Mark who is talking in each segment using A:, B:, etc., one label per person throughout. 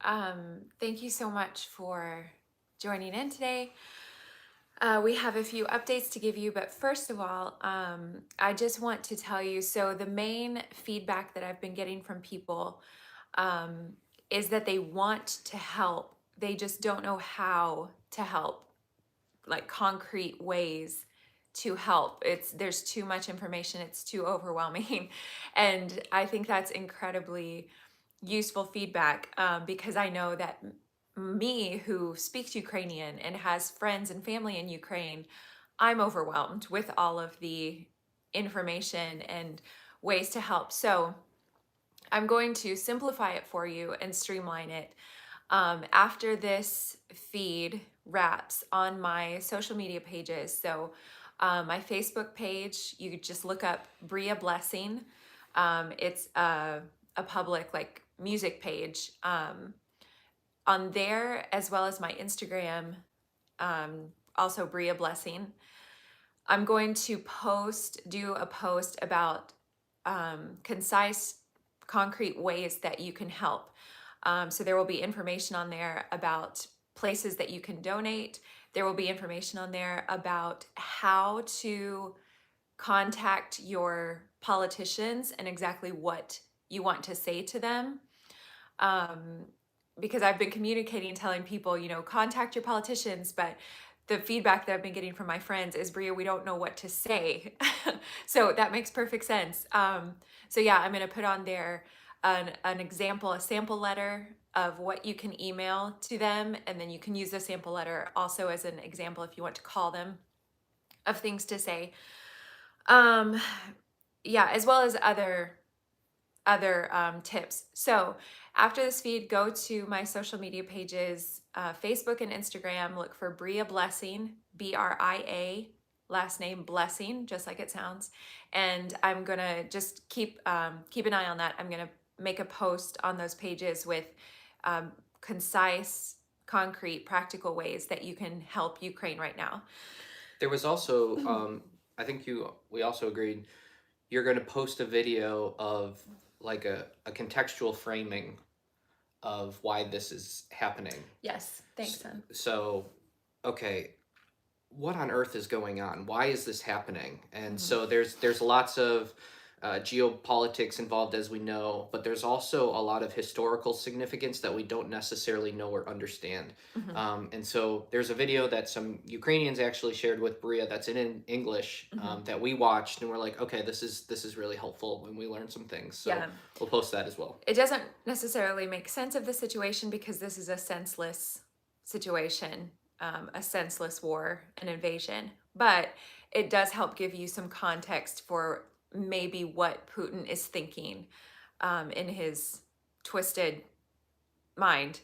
A: Thank you so much for joining in today. We have a few updates to give you, but first of all, I just want to tell you, so the main feedback that I've been getting from people um, is that they want to help. They just don't know how to help, like concrete ways to help. There's too much information, it's too overwhelming. And I think that's incredibly useful feedback, because I know that me, who speaks Ukrainian and has friends and family in Ukraine, I'm overwhelmed with all of the information and ways to help. So I'm going to simplify it for you and streamline it. After this feed wraps on my social media pages, so my Facebook page, you could just look up Bria Blessing. It's a public like music page, on there, as well as my Instagram, also Bria Blessing. I'm going to do a post about concise, concrete ways that you can help. So there will be information on there about places that you can donate. There will be information on there about how to contact your politicians and exactly what you want to say to them. Um, because I've been communicating, telling people, contact your politicians, but the feedback that I've been getting from my friends is, Bria, we don't know what to say. So that makes perfect sense. So yeah, I'm going to put on there an example, a sample letter of what you can email to them. And then you can use the sample letter also as an example if you want to call them, of things to say. Yeah, as well as other tips. So after this feed, go to my social media pages, Facebook and Instagram. Look for Bria Blessing, Bria, last name Blessing, just like it sounds. And I'm gonna just keep an eye on that. I'm gonna make a post on those pages with concise, concrete, practical ways that you can help Ukraine right now.
B: There was also, I think we also agreed you're going to post a video of like a contextual framing of why this is happening.
A: Yes, thanks, son.
B: So, okay, what on earth is going on? Why is this happening? And
A: Mhm.
B: so there's lots of geopolitics involved, as we know, but there's also a lot of historical significance that we don't necessarily know or understand.
A: Mhm.
B: And so there's a video that some Ukrainians actually shared with Bria that's in English,
A: Mhm.
B: that we watched, and we're like, okay, this is really helpful when we learn some things. So
A: Yeah.
B: we'll post that as well.
A: It doesn't necessarily make sense of the situation because this is a senseless situation, a senseless war, an invasion. But it does help give you some context for maybe what Putin is thinking, in his twisted mind.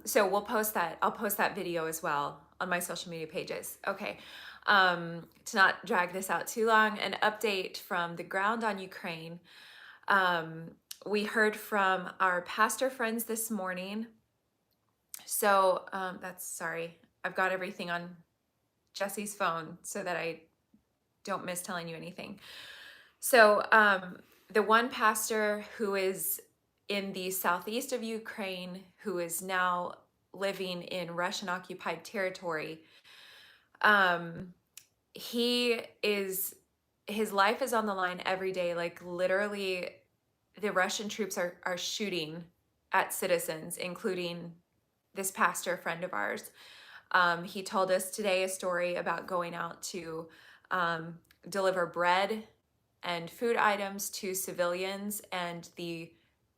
A: So we'll post that. I'll post that video as well on my social media pages. Okay. To not drag this out too long, an update from the ground on Ukraine. Um, we heard from our pastor friends this morning. So sorry, I've got everything on Jesse's phone so that I don't miss telling you anything. So the one pastor who is in the southeast of Ukraine, who is now living in Russian occupied territory, um, he is, his life is on the line every day. Like literally, the Russian troops are shooting at citizens, including this pastor friend of ours. He told us today a story about going out to deliver bread and food items to civilians, and the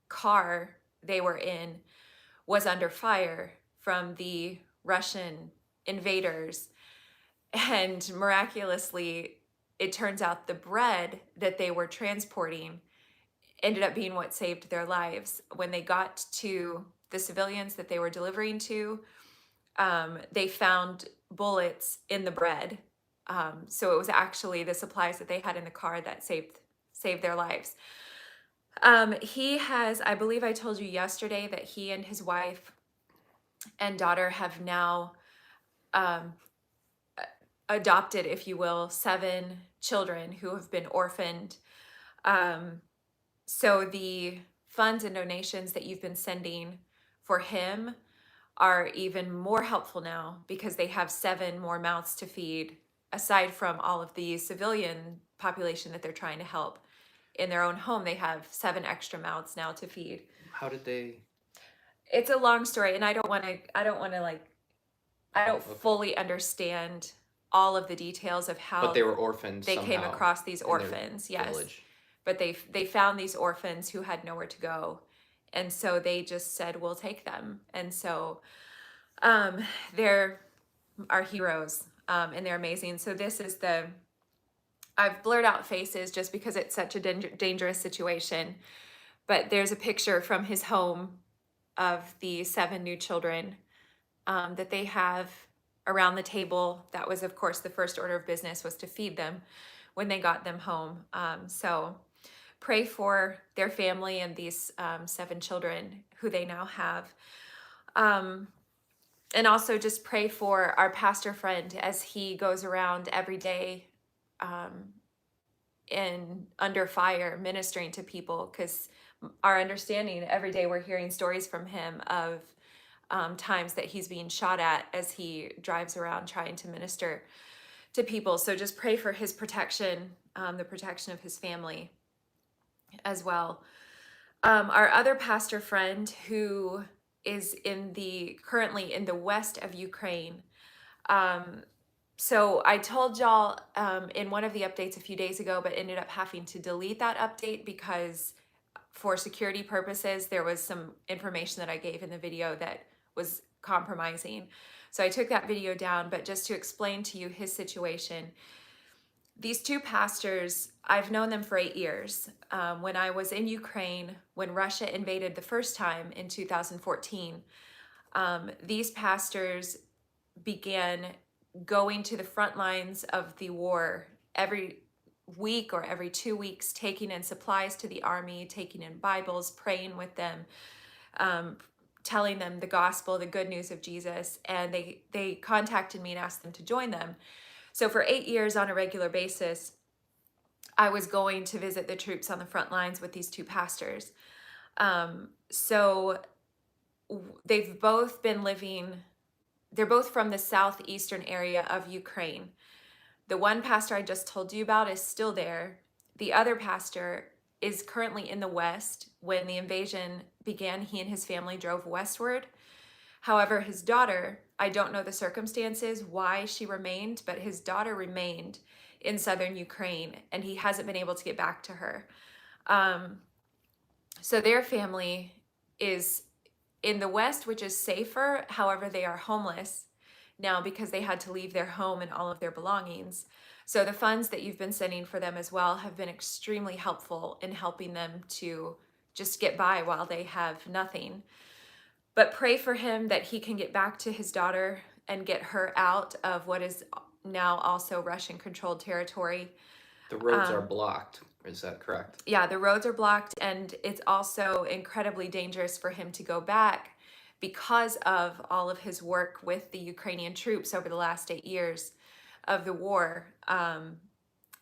A: car they were in was under fire from the Russian invaders. And miraculously, it turns out the bread that they were transporting ended up being what saved their lives. When they got to the civilians that they were delivering to, they found bullets in the bread. So it was actually the supplies that they had in the car that saved their lives. He has, I believe I told you yesterday that he and his wife and daughter have now um, adopted, if you will, 7 children who have been orphaned. So the funds and donations that you've been sending for him are even more helpful now because they have 7 more mouths to feed, aside from all of the civilian population that they're trying to help. In their own home, they have 7 extra mouths now to feed.
B: How did they?
A: It's a long story, and I don't want to like, I don't
B: Okay.
A: fully understand all of the details of
B: But
A: how
B: they were orphans
A: they came
B: somehow
A: across these
B: in their
A: orphans. Yes.
B: village.
A: But they found these orphans who had nowhere to go. And so they just said, we'll take them. And so they're our heroes, and they're amazing. So this is I've blurred out faces just because it's such a dangerous situation. But there's a picture from his home of the 7 new children that they have around the table. That was, of course, the first order of business was to feed them when they got them home. So pray for their family and these 7 children who they now have. And also just pray for our pastor friend as he goes around every day in under fire ministering to people, because our understanding every day we're hearing stories from him of times that he's being shot at as he drives around trying to minister to people. So just pray for his protection, the protection of his family as well. Our other pastor friend who is currently in the west of Ukraine. So I told y'all in one of the updates a few days ago, but ended up having to delete that update because for security purposes, there was some information that I gave in the video that was compromising. So I took that video down, but just to explain to you his situation. These 2 pastors, I've known them for 8 years. When I was in Ukraine, when Russia invaded the first time in 2014, these pastors began going to the front lines of the war every week or every 2 weeks, taking in supplies to the army, taking in Bibles, praying with them, telling them the gospel, the good news of Jesus. And they contacted me and asked them to join them. So for 8 years on a regular basis, I was going to visit the troops on the front lines with these 2 pastors. So they've both been living, they're both from the southeastern area of Ukraine. The one pastor I just told you about is still there. The other pastor is currently in the west. When the invasion began, he and his family drove westward. However, his daughter, I don't know the circumstances why she remained, but his daughter remained in southern Ukraine, and he hasn't been able to get back to her. So their family is in the west, which is safer. However, they are homeless now because they had to leave their home and all of their belongings. So the funds that you've been sending for them as well have been extremely helpful in helping them to just get by while they have nothing. But pray for him that he can get back to his daughter and get her out of what is now also Russian-controlled territory.
B: The roads are blocked. Is that correct?
A: Yeah, the roads are blocked, and it's also incredibly dangerous for him to go back because of all of his work with the Ukrainian troops over the last 8 years of the war.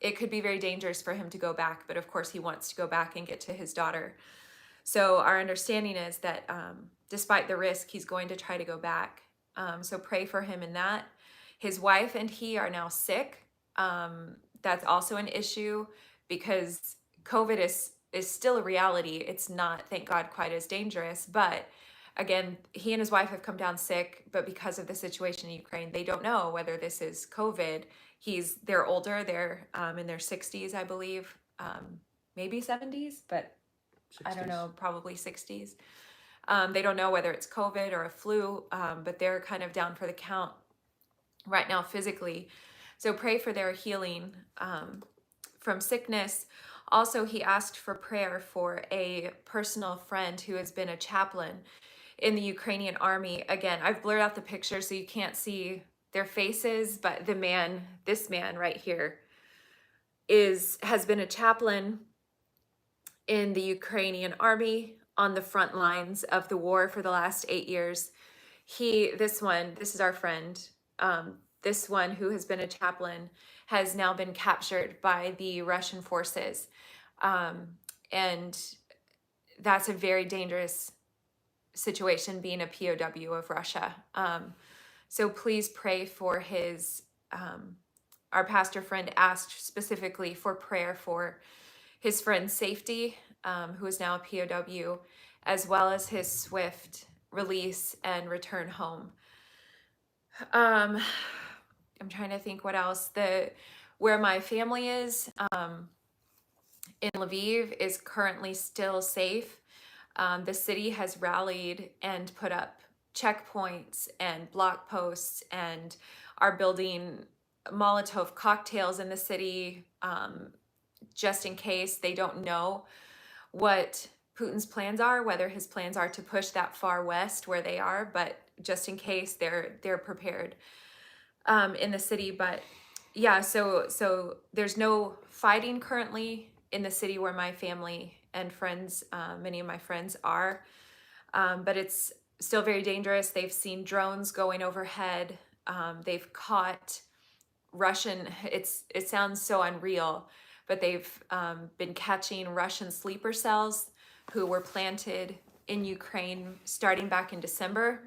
A: It could be very dangerous for him to go back, but of course he wants to go back and get to his daughter. So our understanding is that despite the risk, he's going to try to go back. So pray for him in that. His wife and he are now sick. That's also an issue because COVID is still a reality. It's not, thank God, quite as dangerous. But again, he and his wife have come down sick, but because of the situation in Ukraine, they don't know whether this is COVID. They're older. They're in their 60s, I believe, maybe 70s, but
B: 60s.
A: I don't know, probably 60s. They don't know whether it's COVID or a flu, but they're kind of down for the count right now physically. So pray for their healing from sickness. Also, he asked for prayer for a personal friend who has been a chaplain in the Ukrainian army. Again, I've blurred out the picture so you can't see their faces, but this man right here has been a chaplain in the Ukrainian army on the front lines of the war for the last 8 years. This is our friend. This one who has been a chaplain has now been captured by the Russian forces. And that's a very dangerous situation being a POW of Russia. So please pray for his, our pastor friend asked specifically for prayer for his friend's safety, who is now a POW, as well as his swift release and return home. I'm trying to think what else. Where my family is in Lviv is currently still safe. The city has rallied and put up checkpoints and block posts and are building Molotov cocktails in the city, just in case. They don't know what Putin's plans are, whether his plans are to push that far west where they are, but just in case, they're prepared in the city. But yeah, so there's no fighting currently in the city where my family and friends, many of my friends are, but it's still very dangerous. They've seen drones going overhead. They've caught Russian, it sounds so unreal, but they've been catching Russian sleeper cells who were planted in Ukraine starting back in December,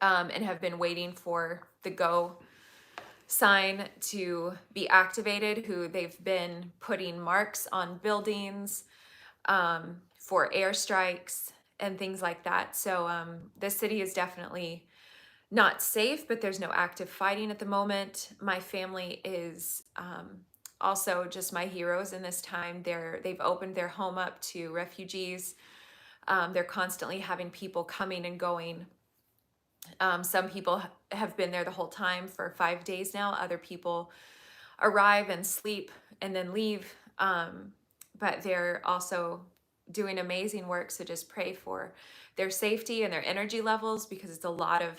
A: and have been waiting for the go sign to be activated, who they've been putting marks on buildings for airstrikes and things like that. So the city is definitely not safe, but there's no active fighting at the moment. My family is also just my heroes in this time. They've opened their home up to refugees. They're constantly having people coming and going. Some people have been there the whole time for 5 days now. Other people arrive and sleep and then leave. But they're also doing amazing work. So just pray for their safety and their energy levels, because it's a lot of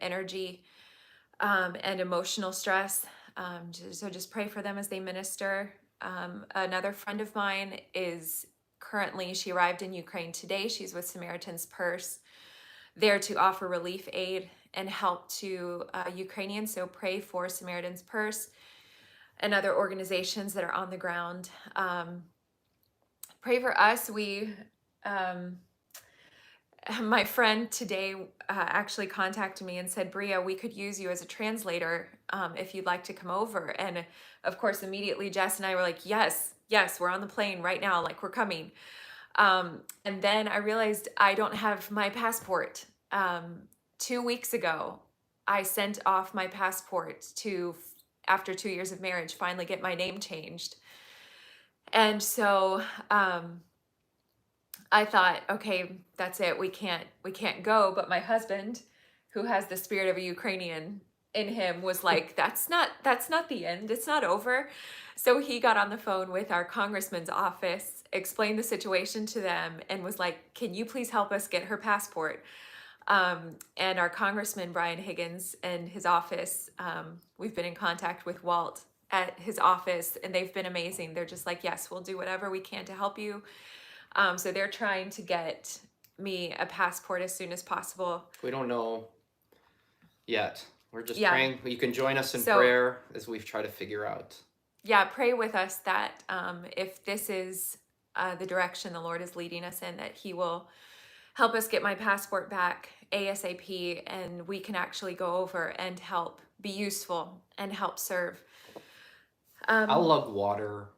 A: energy and emotional stress. So just pray for them as they minister. Another friend of mine is currently, she arrived in Ukraine today. She's with Samaritan's Purse, there to offer relief aid and help to Ukrainians. So pray for Samaritan's Purse and other organizations that are on the ground. Pray for us. My friend today actually contacted me and said, Bria, we could use you as a translator if you'd like to come over. And of course, immediately Jess and I were like, yes, we're on the plane right now, like we're coming. And then I realized I don't have my passport. 2 weeks ago, I sent off my passport to, after 2 years of marriage, finally get my name changed. And so I thought, okay, that's it. We can't go. But my husband, who has the spirit of a Ukrainian in him, was like, that's not the end. It's not over. So he got on the phone with our congressman's office, explained the situation to them, and was like, can you please help us get her passport? And our congressman, Brian Higgins, and his office, we've been in contact with Walt at his office, and they've been amazing. They're just like, yes, we'll do whatever we can to help you. So they're trying to get me a passport as soon as possible.
B: We don't know yet. We're just
A: Yeah.
B: praying. You can join us in
A: So-
B: prayer as we've tried to figure out.
A: Yeah, pray with us that if this is the direction the Lord is leading us in, that he will help us get my passport back ASAP, and we can actually go over and help be useful and help serve.
B: I'll lug water.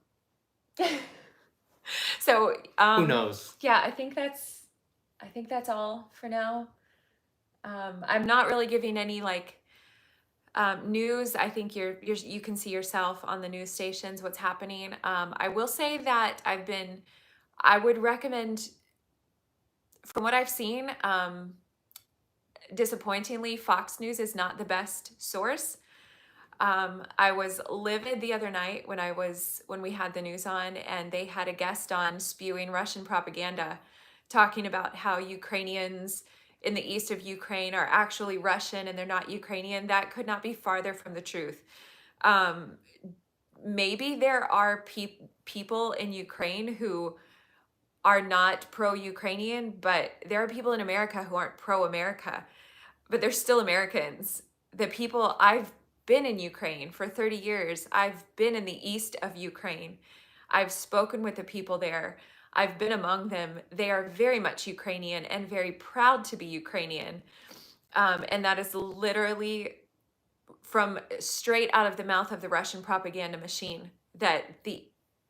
A: So
B: Who knows?
A: Yeah, I think that's all for now. I'm not really giving any like news. I think you can see yourself on the news stations what's happening. I will say that I would recommend, from what I've seen, disappointingly, Fox News is not the best source. I was livid the other night when we had the news on, and they had a guest on spewing Russian propaganda, talking about how Ukrainians in the east of Ukraine are actually Russian and they're not Ukrainian. That could not be farther from the truth. Maybe there are people in Ukraine who are not pro-Ukrainian, but there are people in America who aren't pro-America, but they're still Americans. The people, I've been in Ukraine for 30 years. I've been in the east of Ukraine. I've spoken with the people there. I've been among them. They are very much Ukrainian and very proud to be Ukrainian. And that is literally from straight out of the mouth of the Russian propaganda machine, that the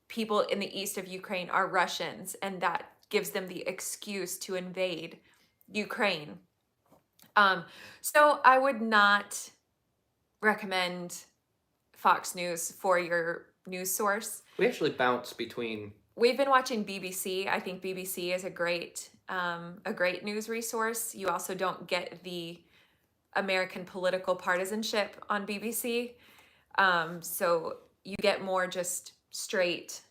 A: people in the east of Ukraine are Russians, and that gives them the excuse to invade Ukraine. So I would not recommend Fox News for your news source.
B: We actually bounce between.
A: We've been watching BBC. I think BBC is a great news resource. You also don't get the American political partisanship on BBC, so you get more just straight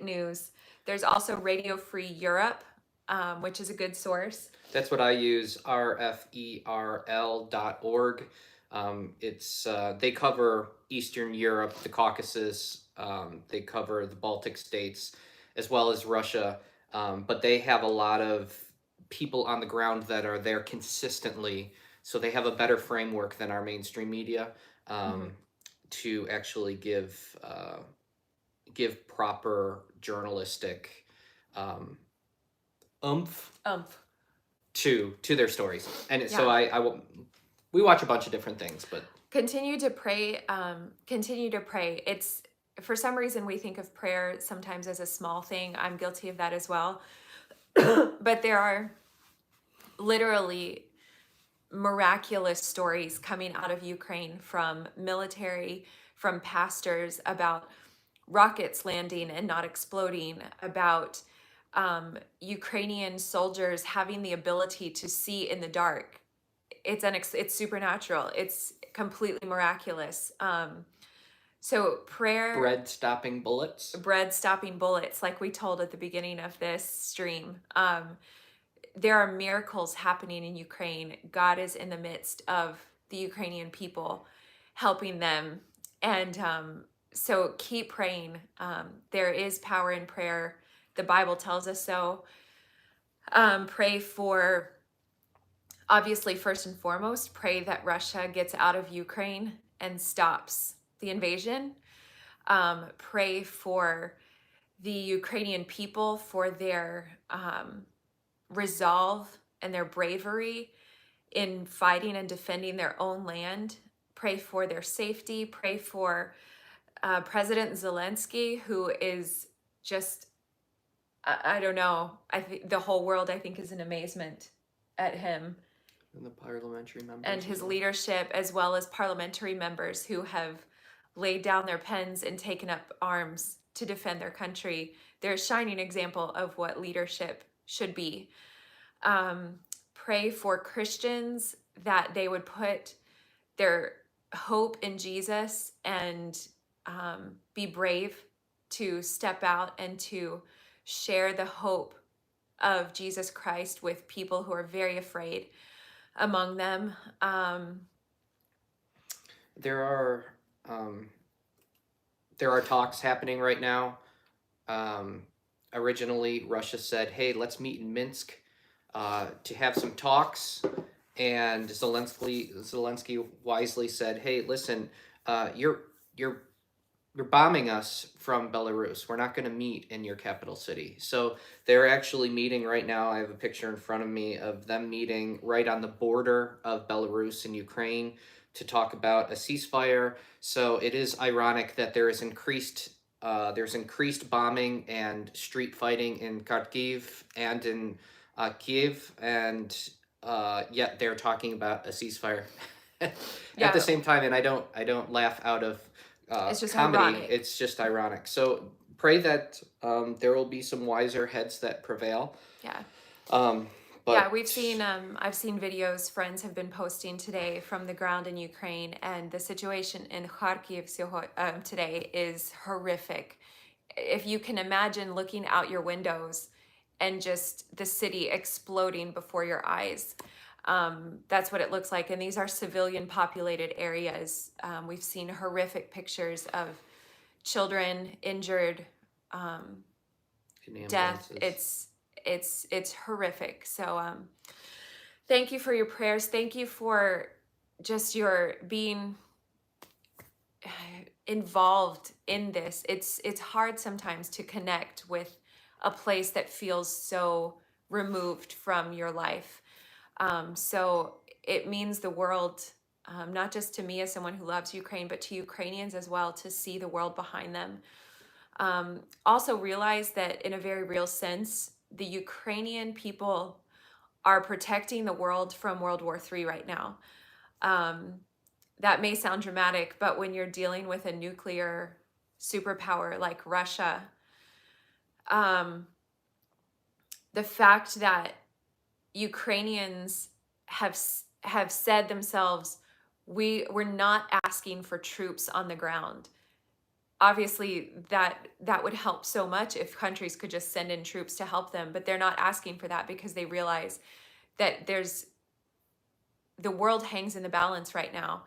A: news. There's also Radio Free Europe, which is a good source.
B: That's what I use, rferl.org. It's they cover Eastern Europe, the Caucasus. They cover the Baltic states as well as Russia, but they have a lot of people on the ground that are there consistently, so they have a better framework than our mainstream media to actually give proper journalistic oomph to their stories. And so we watch a bunch of different things, but
A: continue to pray. It's, for some reason we think of prayer sometimes as a small thing. I'm guilty of that as well. But there are literally miraculous stories coming out of Ukraine from military, from pastors, about rockets landing and not exploding, about Ukrainian soldiers having the ability to see in the dark. It's supernatural. It's completely miraculous. So prayer,
B: bread stopping bullets,
A: like we told at the beginning of this stream. There are miracles happening in Ukraine. God is in the midst of the Ukrainian people, helping them. And so keep praying. There is power in prayer. The Bible tells us so. Pray for, obviously, first and foremost, pray that Russia gets out of Ukraine and stops the invasion. Pray for the Ukrainian people, for their resolve and their bravery in fighting and defending their own land. Pray for their safety. Pray for President Zelensky, who is just, I don't know, I think the whole world, I think, is in amazement at him.
B: And the parliamentary members.
A: And his leadership, as well as parliamentary members who have laid down their pens and taken up arms to defend their country. They're a shining example of what leadership should be. Pray for Christians that they would put their hope in Jesus and be brave to step out and to share the hope of Jesus Christ with people who are very afraid among them.
B: There are talks happening right now. Originally, Russia said, "Hey, let's meet in Minsk to have some talks," and Zelensky wisely said, "Hey, listen, you're bombing us from Belarus. We're not going to meet in your capital city." So they're actually meeting right now. I have a picture in front of me of them meeting right on the border of Belarus and Ukraine to talk about a ceasefire. So it is ironic that there's increased bombing and street fighting in Kharkiv and in Kiev, and yet they're talking about a ceasefire at the same time. And I don't laugh out of
A: it's just
B: comedy.
A: ironic.
B: It's just ironic. So pray that there will be some wiser heads that prevail.
A: Yeah.
B: But
A: yeah, we've seen, I've seen videos friends have been posting today from the ground in Ukraine, and the situation in Kharkiv today is horrific. If you can imagine looking out your windows and just the city exploding before your eyes, that's what it looks like. And these are civilian populated areas. We've seen horrific pictures of children injured, death. It's horrific. So thank you for your prayers. Thank you for just your being involved in this. It's hard sometimes to connect with a place that feels so removed from your life. So it means the world, not just to me as someone who loves Ukraine, but to Ukrainians as well, to see the world behind them. Also realize that in a very real sense, the Ukrainian people are protecting the world from World War III right now. That may sound dramatic, but when you're dealing with a nuclear superpower like Russia, um, the fact that Ukrainians have said themselves, we're not asking for troops on the ground. Obviously, that would help so much if countries could just send in troops to help them, but they're not asking for that because they realize that the world hangs in the balance right now.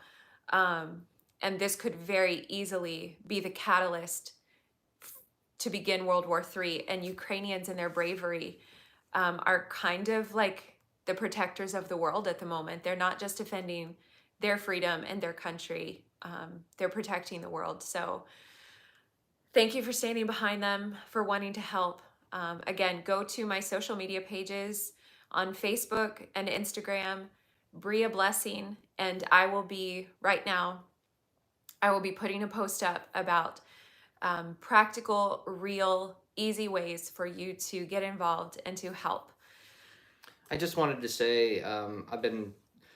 A: And this could very easily be the catalyst to begin World War III. And Ukrainians and their bravery are kind of like the protectors of the world at the moment. They're not just defending their freedom and their country, they're protecting the world. So thank you for standing behind them, for wanting to help. Again, go to my social media pages on Facebook and Instagram, Bria Blessing, and I will be putting a post up about practical, real, easy ways for you to get involved and to help.
B: I just wanted to say I've been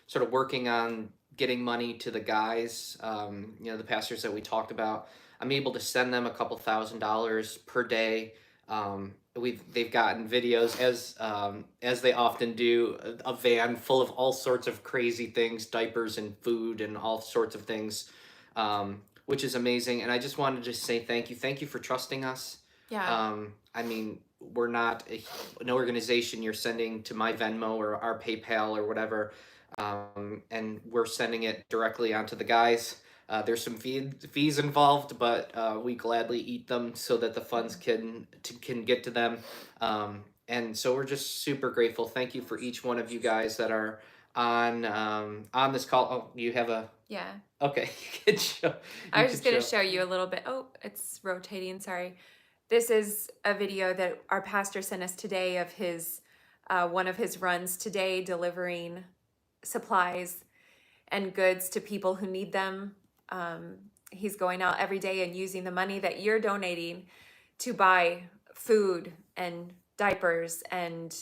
B: sort of working on getting money to the guys, the pastors that we talked about. I'm able to send them a couple $1,000s per day. They've gotten videos as they often do, a van full of all sorts of crazy things, diapers and food and all sorts of things, which is amazing. And I just wanted to say thank you for trusting us.
A: Yeah.
B: I mean, we're not an organization you're sending to my Venmo or our PayPal or whatever, and we're sending it directly onto the guys. There's some fees involved, but we gladly eat them so that the funds can get to them. And so we're just super grateful. Thank you for each one of you guys that are on this call. Oh, you have a
A: Yeah.
B: okay. You can show.
A: I was just going to show you a little bit. Oh, it's rotating. Sorry. This is a video that our pastor sent us today of his one of his runs today, delivering supplies and goods to people who need them. He's going out every day and using the money that you're donating to buy food and diapers and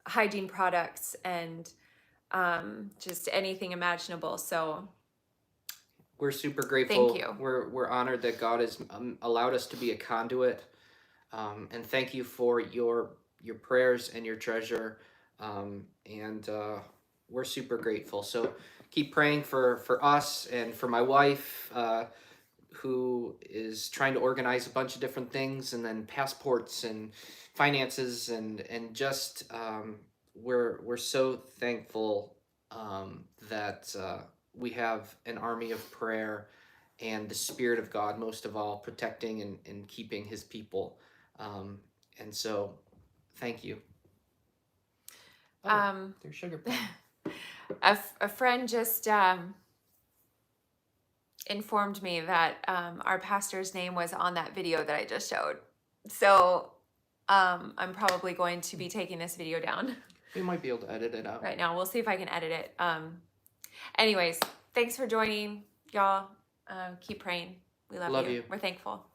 A: hygiene products and just anything imaginable. So
B: we're super grateful.
A: thank you.
B: We're honored that God has allowed us to be a conduit, and thank you for your prayers and your treasure. And we're super grateful. So keep praying for us and for my wife, who is trying to organize a bunch of different things, and then passports and finances, and just we're so thankful that we have an army of prayer and the Spirit of God, most of all, protecting and keeping His people. And so, thank you. Oh, there's sugar plum.
A: A friend just informed me that our pastor's name was on that video that I just showed. So I'm probably going to be taking this video down.
B: We might be able to edit it out.
A: Right now. We'll see if I can edit it. Anyways, thanks for joining, y'all. Keep praying. We love you. We're thankful.